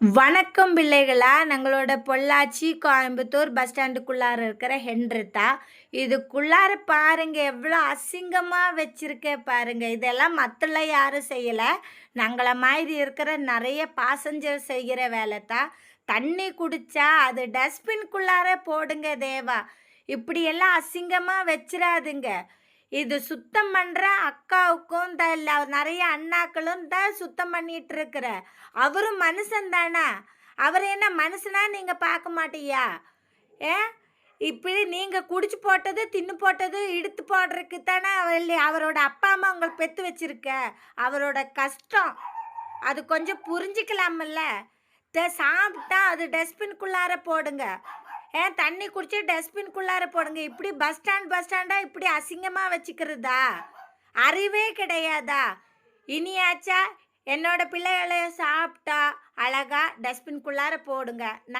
வணக்கம் பிள்ளைகளா! நாங்களோட பொள்ளாச்சி, கோயம்புத்தூர் பஸ் ஸ்டாண்டுக்குள்ளார இருக்கிற ஹென்ரித்தா. இதுக்குள்ளார பாருங்க, எவ்வளோ அசிங்கமா வச்சிருக்கேன் பாருங்க. இதெல்லாம் மத்தல யாரும் செய்யல. நாங்கள மாதிரி இருக்கிற நெறைய பாசஞ்சர் செய்கிற வேலை தான். தண்ணி குடிச்சா அது டஸ்ட்பின்குள்ளார போடுங்க தேவா. இப்படியெல்லாம் அசிங்கமா வச்சிராதுங்க. இது சுத்தம் பண்ற அக்காவுக்கும் நெறைய அண்ணாக்களும் தான் சுத்தம் பண்ணிட்டு இருக்கிற. அவரும் மனுஷன் தானா? அவரு என்ன மனுஷனா நீங்க பார்க்க மாட்டியா? ஏ இப்படி நீங்க குடிச்சு போட்டது, தின்னு போட்டது இடுத்து போடுறதுக்கு தானே அவரோட அப்பா, அம்மா உங்கள பெத்து வச்சிருக்க. அவரோட கஷ்டம். அது கொஞ்சம் புரிஞ்சுக்கலாம்ல. சாப்பிட்டா அது டஸ்ட்பின்குள்ளார போடுங்க. தண்ணி குடிச்சு டஸ்ட்பின்குள்ளார போடுங்க. இப்படி பஸ் ஸ்டாண்டா இப்படி அசிங்கமா வச்சுக்கிறதா? அறிவே கிடையாதா? இனியாச்சா என்னோட பிள்ளைகள சாப்பிட்டா அழகா டஸ்ட்பின்குள்ளார போடுங்க.